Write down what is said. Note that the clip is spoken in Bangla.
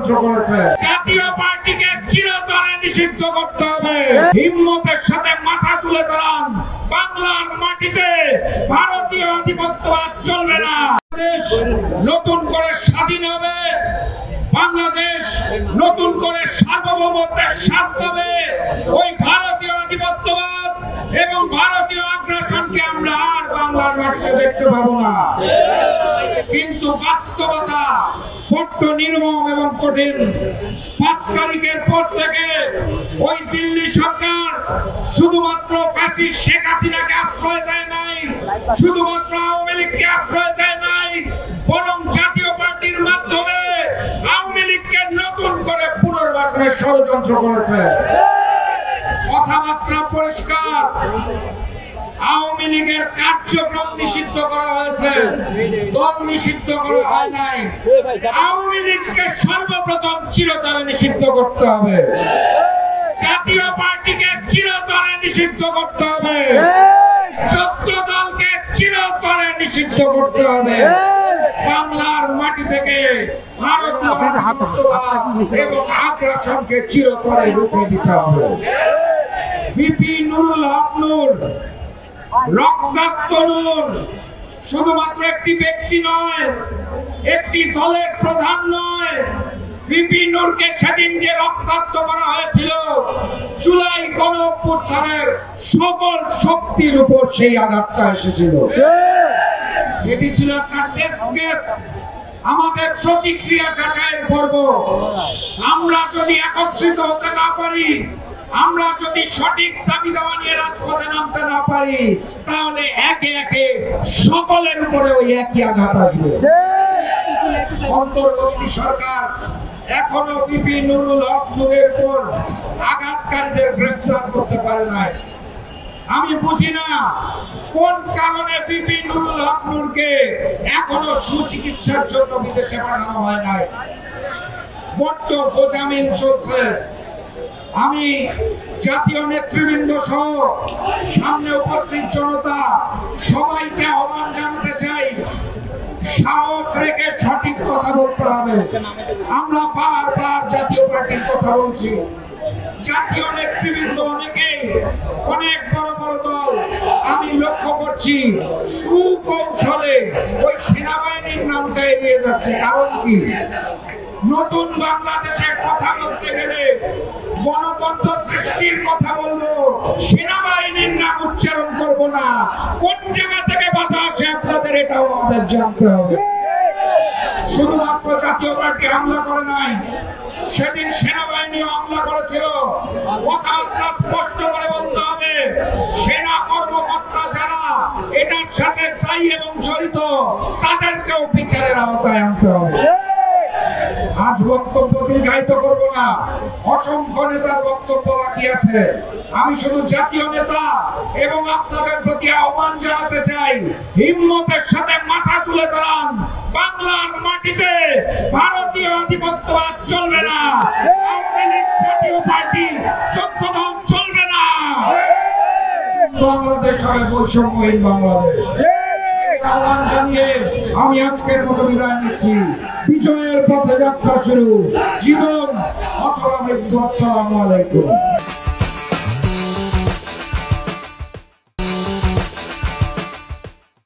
ষড়যন্ত্র করেছে। জাতীয় পার্টিকে চিরতরে নিষিদ্ধ করতে হবে। হিম্মতের সাথে মাথা তুলে দাঁড়ান। বাংলার মাটিতে ভারতীয় আধিপত্যবাদ চলবে না। দেশ নতুন করে স্বাধীন হবে, বাংলাদেশ নতুন করে সার্বভৌমত্বের স্বাদ পাবে। ওই ভারতীয় আধিপত্যবাদ এবং ভারতীয় আগ্রাসনকে আমরা আর বাংলার মাটিতে দেখতে পাবো না। কিন্তু বাস্তবতা বড্ড নির্মম এবং কঠিন। 5 তারিখের পর থেকে ওই দিল্লি সরকার শুধুমাত্র ফ্যাসিস্ট শেখ হাসিনাকে আশ্রয় দেয় নাই, শুধুমাত্র আওয়ামী লীগকে আশ্রয় দেয় নাই, বরং জাতীয় পার্টির মাধ্যমে আওয়ামী লীগকে নতুন করে পুনর্বাসনের ষড়যন্ত্র করেছে। কথাবার্তা পরিষ্কার, আওয়ামী লীগের কার্যক্রম নিষিদ্ধ করা হয়েছে, দল নিষিদ্ধ করা হয় নাই। আওয়ামী লীগকে সর্বপ্রথম চিরতরে নিষিদ্ধ করতে হবে। জাতীয় পার্টিকে চিরতরে নিষিদ্ধ করতে হবে। 14 দলকে চিরতরে নিষিদ্ধ করতে হবে। বাংলার মাটি থেকে ভারতীয় আধিপত্যবাদ এবং আগ্রাসনকে চিরতরে রুখে দিতে হবে। ভিপি নুরুল হক নূর রক্তাক্ত নূর শুধুমাত্র একটি ব্যক্তি নয়, একটি দলের প্রধান নয়। ভিপি নূরকে সেদিন যে রক্তাক্ত করা হয়েছিল, জুলাই গণঅভ্যুত্থানের সকল শক্তির উপর সেই আঘাতটা এসেছিল। এটি ছিল একটা টেস্ট কেস, আমাদের প্রতিক্রিয়া যাচাইয়ের পর্ব। আমরা যদি একত্রিত হতে না পারি, আমরা যদি সঠিক দাবি দাওয়া নিয়ে রাজপথে নামতে না পারি, তাহলে একে একে সকলের উপরে ওই একই আঘাত আসবে। অন্তর্বর্তী সরকার এখনো ভিপি নুরুল হক নূরের উপর আঘাতকারীদের গ্রেফতার করতে পারে নাই। আমি বুঝি না কোন কারণে ভিপি নুরুল হক নূরকে এখনো সুচিকিৎসার জন্য বিদেশে পাঠানো হয় নাই। বড্ড গোজামিল চলছে। আমি জাতীয় নেতৃবৃন্দ সহ সামনে উপস্থিত জনতা সবাইকে আহ্বান জানাতে চাই, সাহস রেখে সঠিক কথা বলতে হবে। আমরা বারবার জাতীয় পার্টির কথা বলছি, জাতীয় নেতৃবৃন্দ অনেকেই, অনেক বড় বড় দল আমি লক্ষ্য করছি সুকৌশলে ওই সেনাবাহিনীর নামটা এড়িয়ে যাচ্ছে। কারণ কি? নতুন বাংলাদেশে কথা বলতে গেলে, গণতন্ত্র সৃষ্টির কথা বলবো, সেনাবাহিনীর নাম উচ্চারণ করব না। কোন জায়গা থেকে বাধা আসে আপনাদের এটাও আমাদের জানতে হবে। শুধুমাত্র জাতীয় পার্টি হামলা করে নাই, সেদিন সেনাবাহিনী হামলা করেছিল। কথাবার্তা স্পষ্ট করে বলতে হবে, সেনা কর্মকর্তা যারা এটার সাথে দায়ী এবং জড়িত, তাদেরকেও বিচারের আওতায় আনতে হবে। আজ বক্তব্য দীর্ঘায়িত করব না, অসংখ্য নেতার বক্তব্য বাকি আছে। আমি শুধু জাতীয় নেতা এবং আপনাদের প্রতি আহ্বান জানাতে চাই, হিম্মতের সাথে মাথা তুলে দাঁড়ান। বাংলার মাটিতে ভারতীয় আধিপত্যবাদ চলবে না। আওয়ামী লীগ জাতীয় পার্টি 14 দল চলবে না। বাংলাদেশ হবে বৈষম্যহীন বাংলাদেশ। আহ্বান জানিয়ে আমি আজকের মতো বিদায় নিচ্ছি। বিজয়ের পথে যাত্রা শুরু, জীবন অথবা মৃত্যু। আসসালামু আলাইকুম।